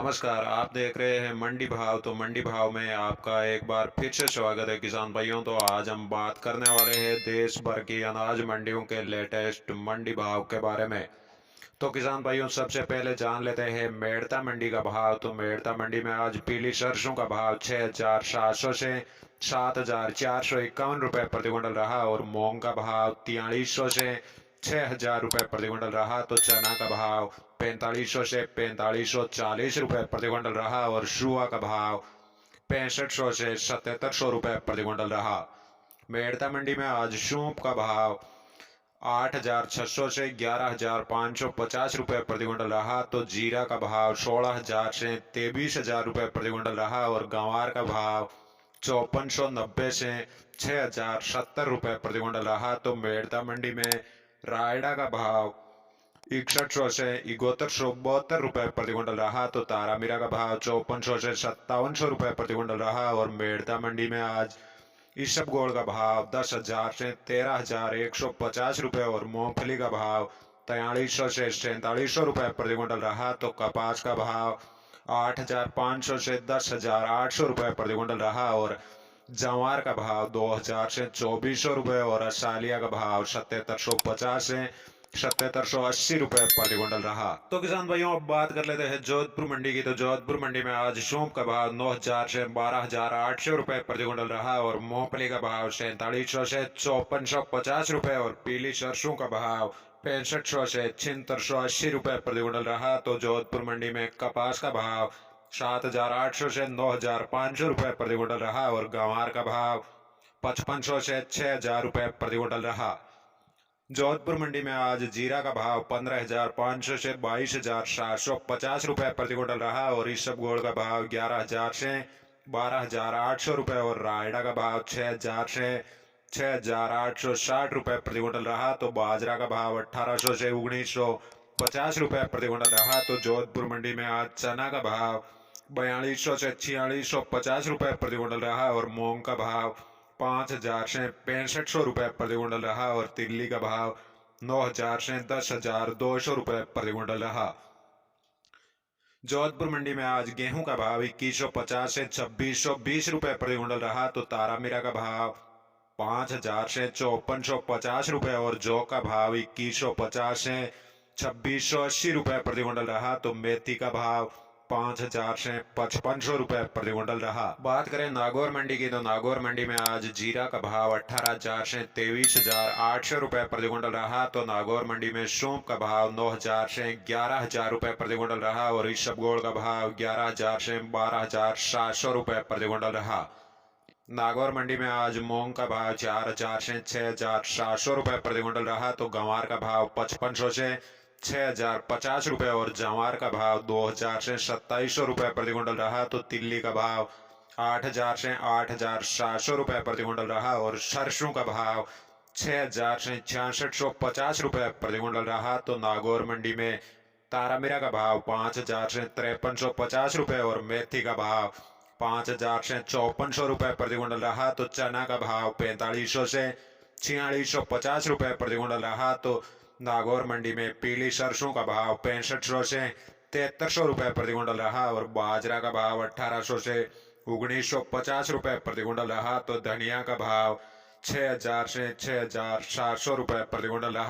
नमस्कार, आप देख रहे हैं मंडी भाव। तो मंडी भाव में आपका एक बार फिर से स्वागत है किसान भाइयों। तो आज हम बात करने वाले हैं देश भर की अनाज मंडियों के लेटेस्ट मंडी भाव के बारे में। तो किसान भाइयों, सबसे पहले जान लेते हैं मेड़ता मंडी का भाव। तो मेड़ता मंडी में आज पीली सरसों का भाव 6,700 से 7,451 रुपये प्रति क्विंटल रहा और मूंग का भाव 4300 से 6,000 रुपये प्रति क्विंटल रहा। तो चना का भाव 4500 से 4540 रुपये प्रति क्विंटल रहा और सुआ का भाव 6500 से 7700 रुपये प्रति क्विंटल रहा। मेड़ता मंडी में आज सूप का भाव 8,600 से 11,550 रुपये प्रति क्विंटल रहा। तो जीरा का भाव 16,000 से 23,000 रुपये प्रति क्विंटल रहा और गंवार का भाव 5490 से 6,070 रुपये प्रति क्विंटल रहा। तो मेड़ता मंडी में रायडा का भाव 6100 से 7172 रुपये प्रति क्विंटल रहा। तो तारामीरा का भाव 5400 से 5700 रुपये प्रति क्विंटल रहा और मेड़ता मंडी में आज इसबगोल का भाव 10,000 से 13,150 रुपये और मूंगफली का भाव 4300 से 4700 रुपये प्रति क्विंटल रहा। तो कपास का भाव 8,500 से 10,800 रुपये प्रति क्विंटल रहा और जवार का भाव 2,000 से 2,400 रुपये और असालिया का भाव 7,750 से 7,780 रुपये प्रति क्विंटल रहा। तो किसान भाइयों, अब बात कर लेते हैं जोधपुर मंडी की। तो जोधपुर मंडी में आज सूप का भाव 9,000 से 12,800 रुपये प्रति क्विंटल रहा और मूंगफली का भाव 4700 से 5450 रुपये और पीली सरसों का भाव 6500 से 7680 रुपये प्रति क्विंटल रहा। तो जोधपुर मंडी में कपास का भाव 7,800 से 9,500 रुपये प्रति क्विंटल रहा और गंवार का भाव 5,500 से 6,000 रुपये प्रति क्विंटल रहा। जोधपुर मंडी में आज जीरा का भाव 15,500 से 22,750 रुपये प्रति क्विंटल रहा और इसबगोल का भाव 11,000 से 12,800 रुपये और रायडा का भाव 6,000 से 6,860 रुपये प्रति क्विंटल रहा। तो बाजरा का भाव 1,800 से 1,950 रुपये प्रति क्विंटल रहा। तो जोधपुर मंडी में आज चना का भाव 4,200 से 4,650 रुपये प्रति क्विंटल रहा और मूंग का भाव 5,000 से 6,500 रुपये प्रति क्विंटल रहा और तिल्ली का भाव 9,000 से 10,200 रुपये प्रति क्विंटल रहा। जोधपुर मंडी में आज गेहूं का भाव 2,150 से 2,620 रुपये प्रति क्विंटल रहा। तो तारामीरा का भाव 5,000 से 5,450 रुपये और जौ का भाव 2,150 से 2,680 रुपये प्रति क्विंटल रहा। तो मेथी का भाव 5,000 से 5,500 रुपये प्रति क्विंटल रहा। बात करें नागौर मंडी की। तो नागौर मंडी में आज जीरा का भाव 18,000 से 23,800 रुपये प्रति क्विंटल रहा। तो नागौर मंडी में सौंफ का भाव 9,000 से 11,000 रुपये प्रति क्विंटल रहा और इसबगोल का भाव 11,000 से 12,700 रुपये प्रति क्विंटल रहा। नागौर मंडी में आज मूंग का भाव 4,000 से 6,700 रुपये प्रति क्विंटल रहा। तो गंवार का भाव 5,500 से 6,050 रुपये और जवार का भाव 2,000 से 2,700 रुपये प्रति क्विंटल रहा। तो तिल्ली का भाव 8,000 से 8,700 रुपये प्रति क्विंटल रहा और सरसों का भाव 6,000 से 6,650 रुपये प्रति क्विंटल रहा। तो नागौर मंडी में तारामीरा का भाव 5,000 से 5,350 रुपये और मेथी का भाव 5,000 से 5,400 रुपये प्रति क्विंटल रहा। तो चना का भाव 4500 से 4,650 रुपये प्रति क्विंटल रहा। तो नागौर मंडी में पीली सरसों का भाव 6500 से 7,300 रुपये प्रति क्विंटल रहा और बाजरा का भाव 1,800 से 1,950 रुपये प्रति क्विंटल रहा। तो धनिया का भाव 6,000 से 6,700 रुपये प्रति क्विंटल रहा।